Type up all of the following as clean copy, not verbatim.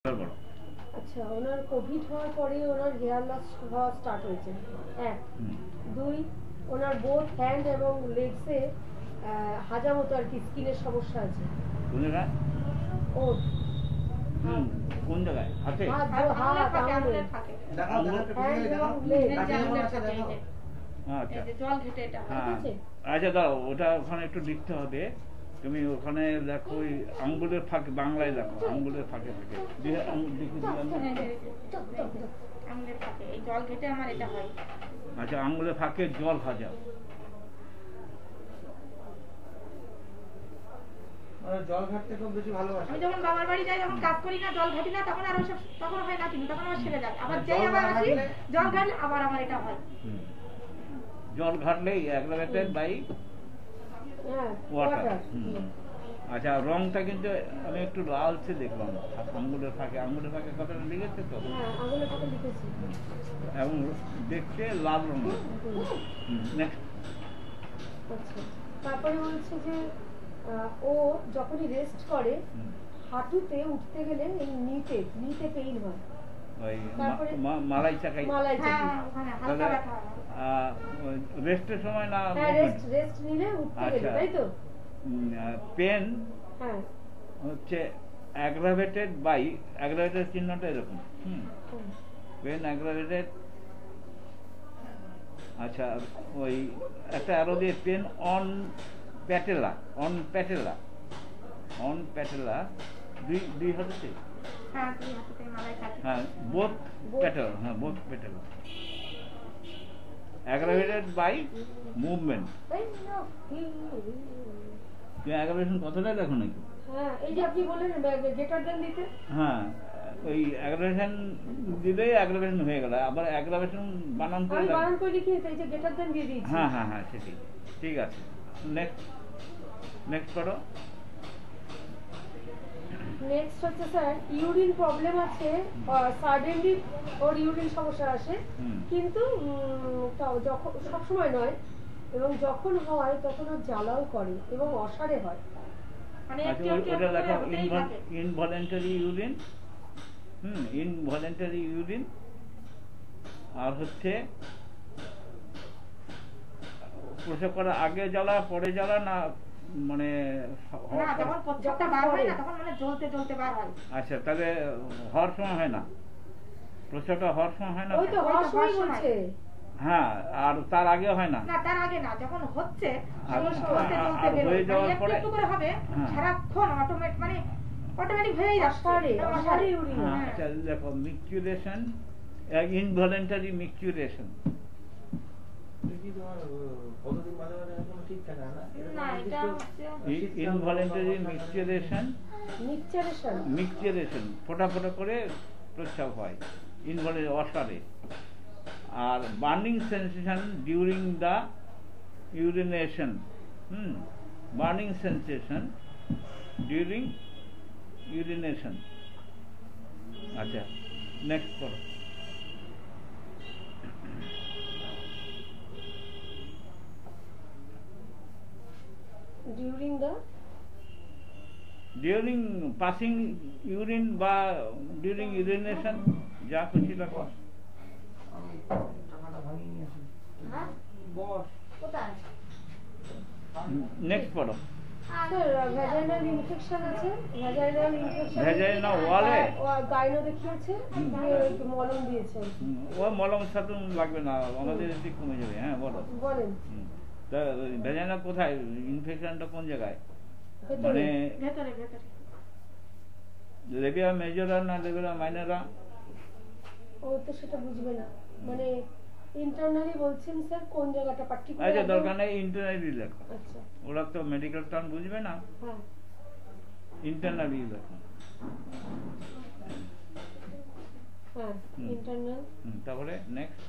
আচ্ছা, ওনার কোভিড হওয়ার পরে ওনার হেয়ার লস হওয়া স্টার্ট হয়েছে। এক, দুই, ওনার বোথ হ্যান্ড এবং লেগসে হাজামতো আর কি স্কিনের সমস্যা আছে। কোন জায়গায়? ও কোন জায়গায়? হাতে? হাত আঙুলে থাকে। হ্যান্ড এবং লেগ। আচ্ছা, জল ঘেটে এটা আছে। আচ্ছা দাও, ওটা ওখানে একটু লিখতে হবে। তুমি ওখানে দেখো ওই আঙ্গুলের ফাঁকে, বাংলায় দেখো আঙ্গুলের ফাঁকে ফাঁকে আঙ্গুলের ফাঁকে এই জল ঘেটে আমার এটা হয়। আচ্ছা, আঙ্গুলের ফাঁকে জল ভাজাও। জল ঘাটতে খুব বেশি ভালোবাসে। আমি যখন বাবার বাড়ি যাই, যখন কাজ করি না, জল ঘাটি না, তখন আর ওসব তখন হয় না, কিন্তু তখন আমার সেরে যায়। আবার যেই আবার আসি জল ঘাটলে আবার আমার এটা হয়। জল ঘাটলেই অ্যাগ্রাভেটেড বাই ওয়াটার। আচ্ছা, রংটা কিন্তু আমি একটু লালচে দেখলাম আঙ্গুলের ফাঁকে। আঙ্গুলের ফাঁকে কথাটা লিখেছে তো? আঙ্গুলের ফাঁকে লিখেছি। এবং দেখতে লাল রঙের। নেক্সট। আচ্ছা, তারপরে বলছে যে ও যখনই রেস্ট করে হাঁটুতে উঠতে গেলে এই নিতে পেইন হয়। ওই মালাই চাকাই রেস্টের সময় না? রেস্ট নিলে উঠতে গেলে, তাই তো? পেন হচ্ছে অ্যাগ্রাভেটেড বাই, অ্যাগ্রাভেটেড চিহ্নটা এরকম। Pain aggravated. আচ্ছা, ওই একটা অ্যারো দিয়ে pain on patella, on patella, on patella দুই হাতে। হ্যাঁ, বোথ প্যাটেল। হ্যাঁ, both patella aggravated by movement। তুমি aggravation কতটা দেখো নাকি? হ্যাঁ, এই যে আপনি বললেন গ্রেটার দ্যান দিতে। হ্যাঁ, ওই aggravation দিলেই aggravation হয়ে গেল। আবার aggravation বানান করে আমি বানান করে লিখি, এই যে গ্রেটার দ্যান দিয়ে দিয়েছি। হ্যাঁ হ্যাঁ হ্যাঁ, সেটাই। ঠিক আছে, নেক্সট করো। নেক্সট হচ্ছে স্যার, ইউরিন প্রবলেম আছে, সাডেনলি ওর ইউরিন সমস্যা আসে, কিন্তু যখন সবসময় নয়, এবং যখন হয় তখন ওর জ্বালাও করে এবং অসাড়ে হয়। ওটা দেখো ইনভলেন্টারি ইউরিন। Involuntary urine. আর হচ্ছে প্রসব করার আগে জ্বালা, পরে জ্বালা, না মানে আচ্ছা, তাহলে হওয়ার সময় হয় না? প্রসবটা হওয়ার সময় হয় না? হ্যাঁ, আর তার আগে হয় না? তার আগে না, যখন হচ্ছে হয়ে যাওয়ার পরে হবে সারাক্ষণ অটোমেটিক হয়ে যাচ্ছে। আচ্ছা, দেখো মিকচুরেশন, ইনভলেন্টারি মিকচুরেশন। ইনভলেন্টারি মিকচুরেশন, ফোটা ফোটা করে প্রস্রাব হয়, ইনভলেন্টারি অসারে। আর burning sensation during the urination. Burning sensation during urination. আচ্ছা, নেক্সট করো। ডিউরিং পাসিং ইউরিন বা ডিউরিং ইউরিনেশন, যা খুশি লাগো। নেক্সট পড়ো। ভ্যাজাইনাল ইনফেকশন আছে, ভ্যাজাইনাল ওয়ালে গাইনো দেখিয়েছে, মলম দিয়েছে। ও মলম সাথে লাগবে না, আমাদের এদিকে কমে যাবে। হ্যাঁ, বলেন। ভ্যাজাইনা কোথায়? ইনফেকশনটা কোন জায়গায়? মানে লেবিয়া মেজরা না লেবিয়া মাইনরা? ও তো সেটা বুঝবে না, মানে ইন্টারনালি বলছেন স্যার, কোন জায়গাটা পার্টিকুলার? আচ্ছা, দরকার নেই, ইন্টারনালি লেখো। আচ্ছা, ওরা তো মেডিকেল টার্ম বুঝবে না। হ্যাঁ, ইন্টারনালি লেখো। হ্যাঁ, ইন্টারনাল। তারপরে নেক্সট।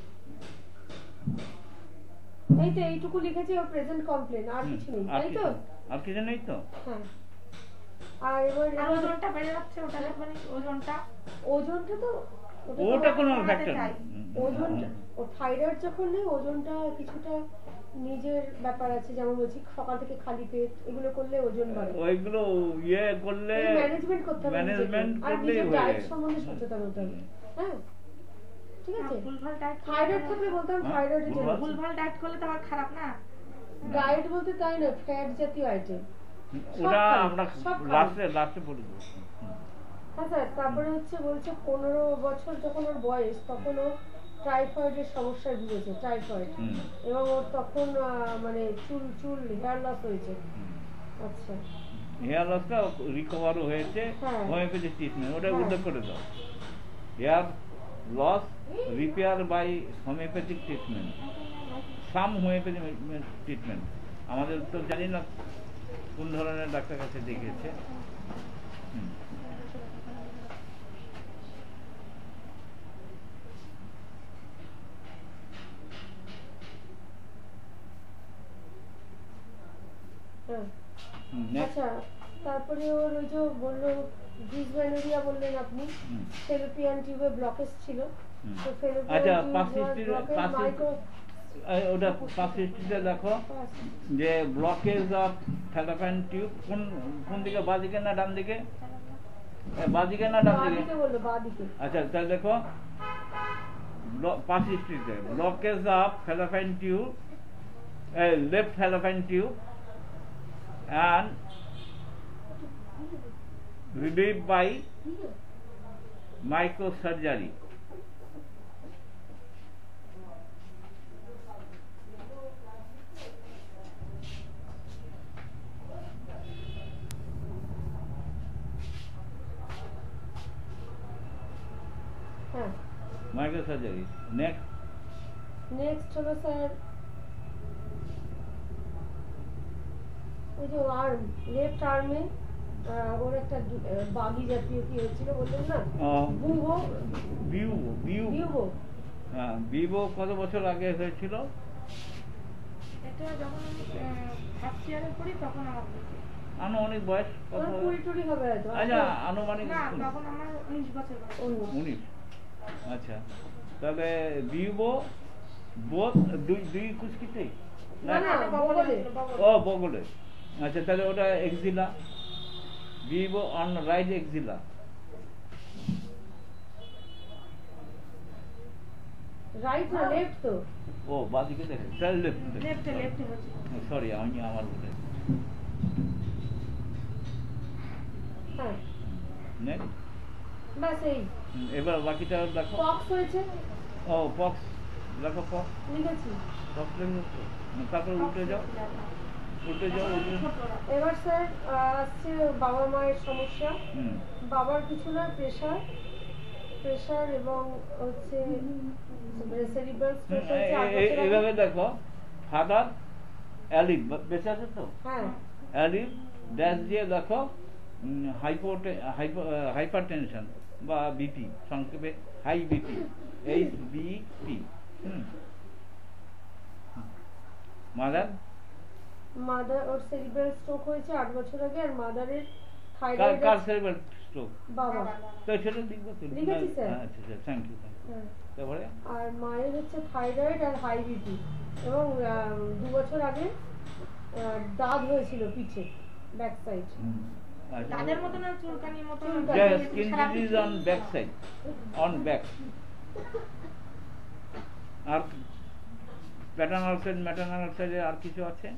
এই তো এইটুকু লিখেছি, ওর প্রেজেন্ট কমপ্লেন, আর কিছু নেই, তাই তো? আর কিছু নেই তো? হ্যাঁ। আর এবার ওজনটা বেড়ে যাচ্ছে, ওটা মানে ওজনটা তো ওটা কোনো ফ্যাক্টর না। ওজনটা ও থাইরয়েড যখন নেই ওজনটা কিছুটা নিজের ব্যাপার আছে, যেমন বলছি সকাল থেকে খালি পেট এগুলো করলে ওজন বাড়ে। ওইগুলো ইয়ে করলে ম্যানেজমেন্ট করতে হবে, ম্যানেজমেন্ট আর করলেই নিজের হয়ে ডায়েট যায়। সম্বন্ধে সচেতন হতে হবে। হ্যাঁ ঠিক আছে। ভুলভাল ডায়েট থাইরয়েড থাকলে বলতাম হ্যাঁ, থাইরয়েডের জন্য। ভুলভাল? ভুলভাল ডায়েট করলে তো আবার খারাপ না। ডায়েট বলতে তাই না, ফ্যাট জাতীয় আইটেম ওটা খাই, আমরা সব খাই। লাস্টে বলে দেবো। হ্যাঁ স্যার, তারপরে হচ্ছে বলছে 15 বছর যখন ওর বয়স তখন ও টাইফয়েডের সমস্যায় ভুগেছে, টাইফয়েড, হুম, এবং ওর তখন মানে চুল হেয়ার লস হয়েছে। হুম। আচ্ছা হেয়ার লসটা রিকভারও হয়েছে হ্যাঁ। হোমিওপ্যাথি ট্রিটমেন্ট, ওটা হ্যাঁ। উল্লেখ করে দাও। Hair loss repair by homeopathic treatment, some homeopathy treatment. আমাদের তো জানি না কোন ধরনের ডাক্তার কাছে দেখিয়েছে। হুম। হ্যাঁ Next. আচ্ছা, তারপরে ওর ওই যে বললো ডিসমেনোরিয়া বললেন আপনি, হুম। ফেলোপিয়ান টিউবে ব্লকেজ ছিল। হুম। তো ফেলোপিয়ান আচ্ছা, tube persistent- blockage persistent- micro ওটা পার্সিস্টেন্টে দেখো যে ব্লকেজ অফ ফ্যালোপিয়ান টিউব কোন দিকে, বাঁ দিকে না ডান দিকে? বাঁ দিকে না ডান দিকে? বাদিকে বললো, বাদিকে। আচ্ছা তাহলে দেখো পার্সিস্টেন্টে blockage of fallopian tube, left fallopian tube and relieved by microsurgery. হ্যাঁ Microsurgery. Next. নেক্সট হলো স্যার ওই যে আর্ম, লেফট আর্মে ওর একটা বাগি জাতীয় কি হয়েছিল বললেন না, বুবো বিউবো। হ্যাঁ, বিভো কত বছর আগে হয়েছিল? এটা যখন ফার্স্ট ইয়ারে পড়ি তখন আমার হয়েছে। আনুমানিক বয়স কত? ওর 20 টুড়ি হবে হয়তো। আচ্ছা, আনুমানিক না, তখন আমার 19 বছর বয়স। 19। আচ্ছা, তাহলে বিভো বোধ দুই কুচকিতেই না না বগলে। ও বগলে। আচ্ছা, তাহলে ওটা এক্সিলা, বিভো অন রাইট এক্সিলা। রাইট না লেফট তো? ও বাদিকে দেখে, তাহলে লেফটে হচ্ছে। সরি, আমি আমার বলে। হ্যাঁ নেক্সট। বাস এই। এবার বাকিটা দেখো। পক্স হয়েছে, ও পক্স দেখো, পক্স লিখেছি। তারপর উল্টে যাও। এবার স্যার আসছে বাবা মায়ের সমস্যা। হুম। বাবার কিছু না, প্রেশার এবং হচ্ছে সেরিব্রাল স্ট্রোক হয়েছে 8 বছর আগে। এইভাবে দেখো, ফাদার অ্যালিভ বেঁচে আছে তো, হ্যাঁ অ্যালিভ ড্যাশ দিয়ে দেখো হাইপার টেনশন বা বিপি, সংক্ষেপে হাই বিপি, HBP। মাদার ওর সেরিব্রাল স্ট্রোক হয়েছে 8 বছর আগে, আর মাদারের কার থাইরয়েড। Cerebral stroke? বাবা। তো সেটা লিখবো তো। লিখেছি স্যার। আচ্ছা আচ্ছা, থ্যাংক ইউ। হ্যাঁ। তারপরে আর মায়ের হচ্ছে থাইরয়েড আর হাই বিপি, এবং 2 বছর আগে দাগ হয়েছিল পিঠে, ব্যাক সাইড। তাদের মতো না, চুলকানির মতো না। Skin disease on back side, on back. আর প্যাটার্নাল সাইড, ম্যাটার্নাল সাইডে আর কিছু আছে?